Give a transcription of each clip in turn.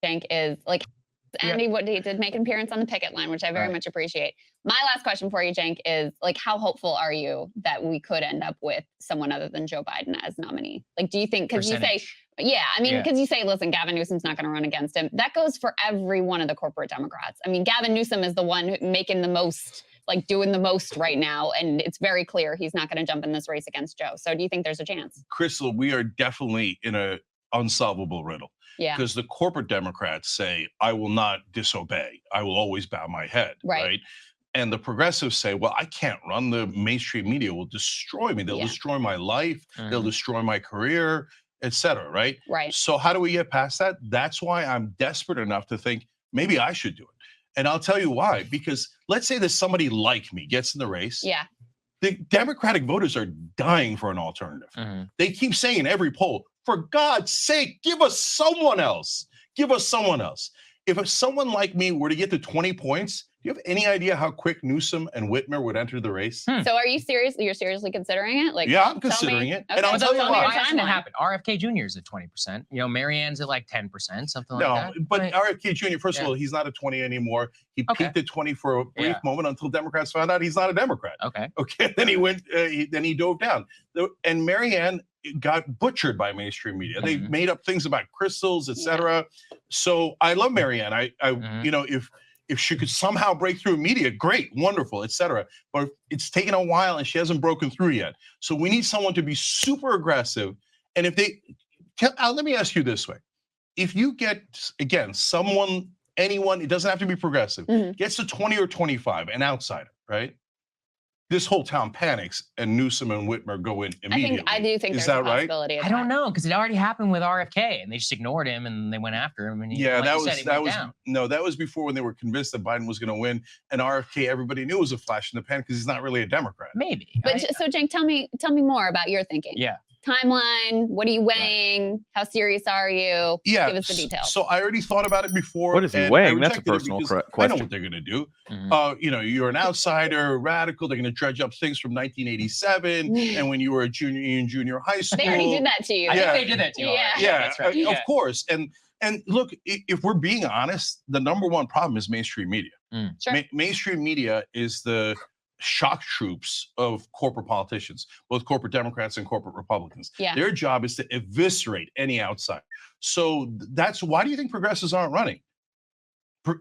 Cenk, is like, Andy, what he did make an appearance on the picket line, which I very much appreciate. My last question for you, Cenk, is like, how hopeful are you that we could end up with someone other than Joe Biden as nominee? Like, do you think, because you say, because you say, listen, Gavin Newsom's not going to run against him. That goes for every one of the corporate Democrats. I mean, Gavin Newsom is the one making the most, like doing the most right now. And it's very clear he's not going to jump in this race against Joe. So do you think there's a chance? Krystal, we are definitely in an unsolvable riddle. Yeah. Because the corporate Democrats say, I will not disobey. I will always bow my head. Right. And the progressives say, well, I can't run. The mainstream media will destroy me. They'll destroy my life. They'll destroy my career, et cetera, right? Right. So how do we get past that? That's why I'm desperate enough to think maybe I should do it. And I'll tell you why. Because let's say that somebody like me gets in the race. Yeah. The Democratic voters are dying for an alternative. They keep saying in every poll, for God's sake, give us someone else. Give us someone else. If someone like me were to get to 20 points, do you have any idea how quick Newsom and Whitmer would enter the race? So are you serious? You're seriously considering it? Like, yeah, I'm considering it. Okay. And I'll tell you why. Why hasn't it happened? RFK Jr. is at 20%. You know, Marianne's at like 10%, something like that. No, but RFK Jr., first of all, he's not a 20 anymore. He peaked at 20 for a brief moment until Democrats found out he's not a Democrat. Okay. Then he went, then he dove down. And Marianne got butchered by mainstream media. They made up things about crystals, et cetera. So I love Marianne. You know, if she could somehow break through media, great, wonderful, et cetera. But it's taken a while and she hasn't broken through yet. So we need someone to be super aggressive. And if they, let me ask you this way. If you get, again, anyone, it doesn't have to be progressive, gets to 20 or 25, an outsider, right? This whole town panics and Newsom and Whitmer go in immediately. I do think there's a possibility of that. I don't know, because it already happened with RFK and they just ignored him and they went after him. And that was before when they were convinced that Biden was going to win, and RFK, everybody knew it was a flash in the pan because he's not really a Democrat. Maybe. But so Cenk, tell me more about your thinking. Yeah. Timeline, what are you weighing? How serious are you? Yeah. Give us the details. So I already thought about it before. What is he weighing? That's a personal question. I know what they're going to do. You know, you're an outsider, radical. They're going to dredge up things from 1987 and when you were a junior in junior high school. They already did that to you. I think they did that to you. Yeah, that's right. Of course. And look, if we're being honest, the number one problem is mainstream media. Sure. Mainstream media is the shock troops of corporate politicians, both corporate Democrats and corporate Republicans. Yeah. Their job is to eviscerate any outsider. So that's why do you think progressives aren't running?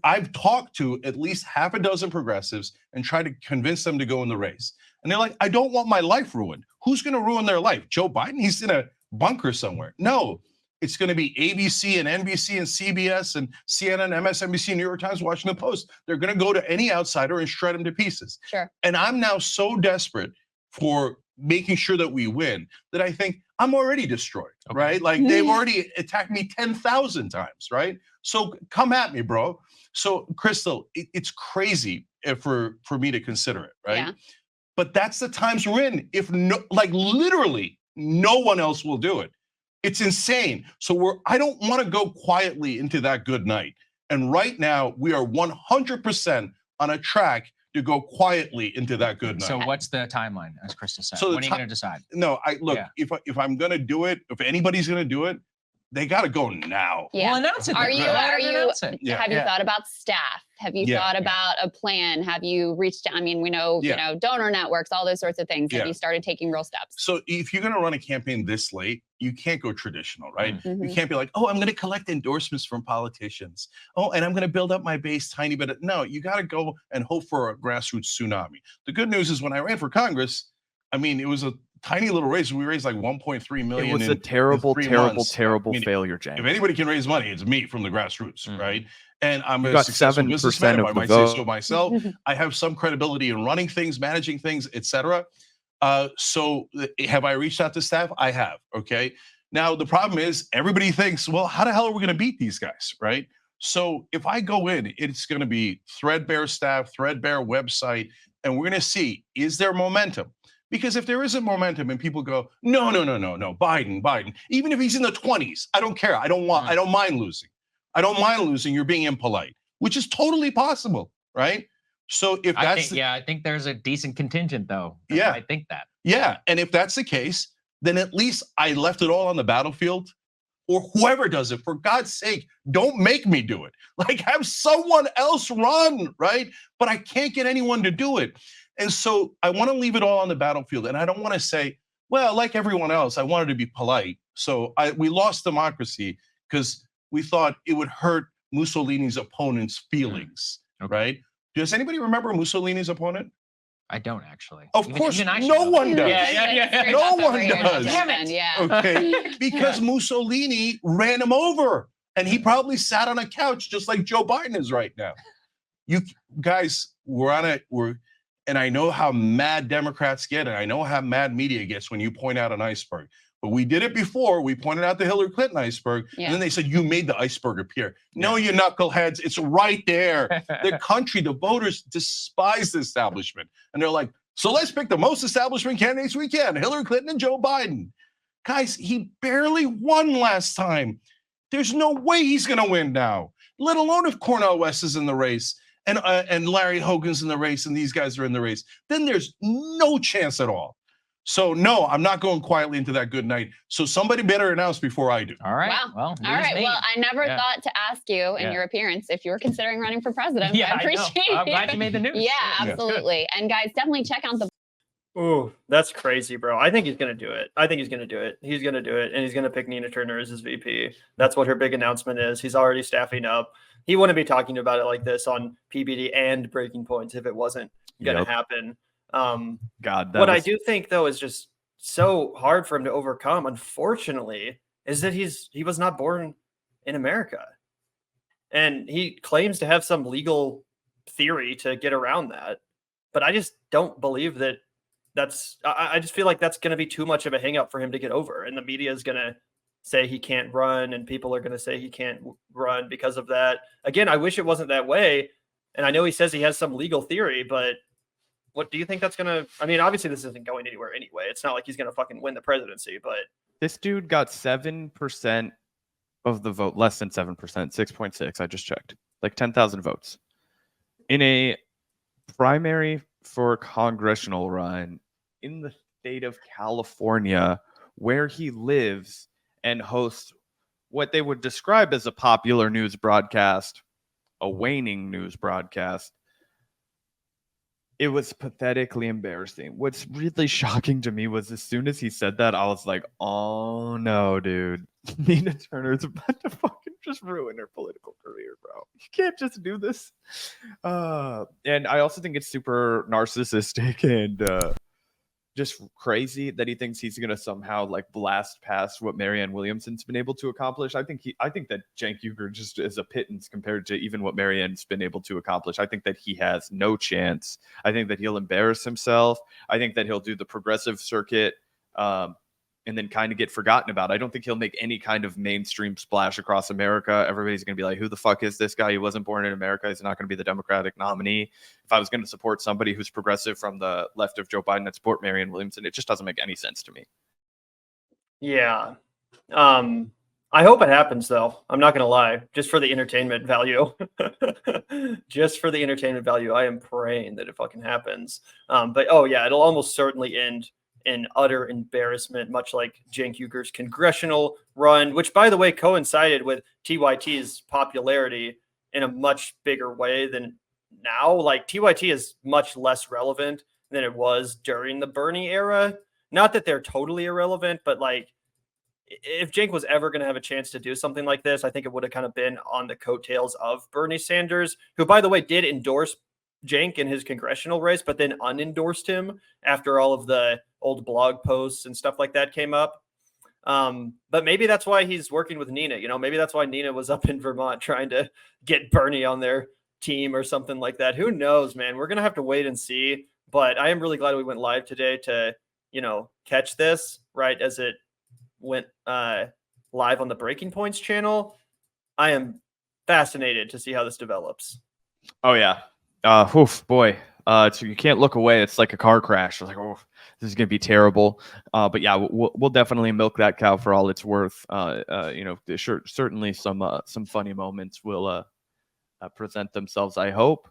I've talked to at least half a dozen progressives and tried to convince them to go in the race. And they're like, I don't want my life ruined. Who's going to ruin their life? Joe Biden? He's in a bunker somewhere. No, it's going to be ABC and NBC and CBS and CNN, MSNBC, New York Times, Washington Post. They're going to go to any outsider and shred him to pieces. Sure. And I'm now so desperate for making sure that we win that I think I'm already destroyed, right? Like they've already attacked me 10,000 times, right? So come at me, bro. So Krystal, it's crazy for me to consider it, right? Yeah. But that's the times we're in. If literally no one else will do it. It's insane. So I don't want to go quietly into that good night. And right now we are 100% on a track to go quietly into that good night. So what's the timeline, as Krystal said? So when are you going to decide? No, if I'm going to do it, if anybody's going to do it, they got to go now. Yeah. Well, announce it. Have you thought about staff? Have you thought Yeah. about a plan? Have you reached out? I mean, we know, you know, donor networks, all those sorts of things. Have you started taking real steps? So if you're going to run a campaign this late, you can't go traditional, right? You can't be like, oh, I'm going to collect endorsements from politicians. Oh, and I'm going to build up my base tiny bit. No, you got to go and hope for a grassroots tsunami. The good news is when I ran for Congress, I mean, it was a tiny little race. We raised like 1.3 million. It was a terrible failure, James. If anybody can raise money, it's me from the grassroots, right? And I'm got 7% I might say so myself. I have some credibility in running things, managing things, etc. So have I reached out to staff? I have. Okay. Now the problem is everybody thinks, well, how the hell are we going to beat these guys, right? So if I go in, it's going to be threadbare staff, threadbare website, and we're going to see, is there momentum? Because if there isn't momentum and people go, no, Biden, even if he's in the 20s, I don't care. I don't mind losing. I don't mind losing. You're being impolite, which is totally possible, right? So if that's I think there's a decent contingent though. I think that. Yeah, and if that's the case, then at least I left it all on the battlefield. or whoever does it, for God's sake, don't make me do it. Like, have someone else run, right? But I can't get anyone to do it. And so I want to leave it all on the battlefield. And I don't want to say, well, like everyone else, I wanted to be polite. So we lost democracy because we thought it would hurt Mussolini's opponent's feelings, right? Does anybody remember Mussolini's opponent? I don't actually. Of course, no one does. Yeah. No one does. Damn it. Yeah. Okay, because Mussolini ran him over, and he probably sat on a couch just like Joe Biden is right now. You guys, and I know how mad Democrats get, and I know how mad media gets when you point out an iceberg. But we did it before. We pointed out the Hillary Clinton iceberg, and then they said, you made the iceberg appear. No, you knuckleheads, it's right there. The country, the voters despise the establishment. And they're like, so let's pick the most establishment candidates we can, Hillary Clinton and Joe Biden. Guys, he barely won last time. There's no way he's gonna win now, let alone if Cornel West is in the race and Larry Hogan's in the race and these guys are in the race. Then there's no chance at all. So no, I'm not going quietly into that good night. So somebody better announce before I do. All right. Wow. Well, all right. Well, I never thought to ask you in your appearance if you were considering running for president. Yeah, I appreciate it. I'm glad you made the news. Yeah, absolutely. And guys, definitely check out the. Ooh, that's crazy, bro. I think he's gonna do it. He's gonna do it, and he's gonna pick Nina Turner as his VP. That's what her big announcement is. He's already staffing up. He wouldn't be talking about it like this on PBD and Breaking Points if it wasn't gonna happen. What I do think though is just so hard for him to overcome, unfortunately, is that he was not born in America. And he claims to have some legal theory to get around that. But I just don't believe that I just feel like that's going to be too much of a hang up for him to get over. And the media is going to say he can't run, and people are going to say he can't run because of that. Again, I wish it wasn't that way. And I know he says he has some legal theory, but what do you think that's going to, I mean, obviously this isn't going anywhere anyway. It's not like he's going to fucking win the presidency, but. This dude got 7% of the vote, less than 7%, 6.6. I just checked, like 10,000 votes in a primary for a congressional run in the state of California, where he lives and hosts what they would describe as a popular news broadcast, a waning news broadcast. It was pathetically embarrassing. What's really shocking to me was as soon as he said that, I was like, oh no, dude. Nina Turner's about to fucking just ruin her political career, bro. You can't just do this. And I also think it's super narcissistic and just crazy that he thinks he's gonna somehow like blast past what Marianne Williamson's been able to accomplish. I think that Cenk Uygur just is a pittance compared to even what Marianne's been able to accomplish. I think that he has no chance. I think that he'll embarrass himself. I think that he'll do the progressive circuit and then kind of get forgotten about. I don't think he'll make any kind of mainstream splash across America. Everybody's going to be like, who the fuck is this guy? He wasn't born in America. He's not going to be the Democratic nominee. If I was going to support somebody who's progressive from the left of Joe Biden, I'd support Marianne Williamson. It just doesn't make any sense to me. Yeah. I hope it happens, though. I'm not going to lie. Just for the entertainment value. Just for the entertainment value, I am praying that it fucking happens. But, oh, yeah, it'll almost certainly end in utter embarrassment, much like Cenk Uygur's congressional run, which, by the way, coincided with TYT's popularity in a much bigger way than now. Like, TYT is much less relevant than it was during the Bernie era. Not that they're totally irrelevant, but, like, if Cenk was ever going to have a chance to do something like this, I think it would have kind of been on the coattails of Bernie Sanders, who, by the way, did endorse Cenk in his congressional race, but then unendorsed him after all of the old blog posts and stuff like that came up. But maybe that's why he's working with Nina. You know, maybe that's why Nina was up in Vermont trying to get Bernie on their team or something like that. Who knows, man? We're going to have to wait and see. But I am really glad we went live today to, you know, catch this right as it went live on the Breaking Points channel. I am fascinated to see how this develops. Oh, yeah. Oof, boy. So you can't look away. It's like a car crash. Like, oh, this is gonna be terrible. But yeah, we'll definitely milk that cow for all it's worth. You know, certainly some funny moments will present themselves, I hope.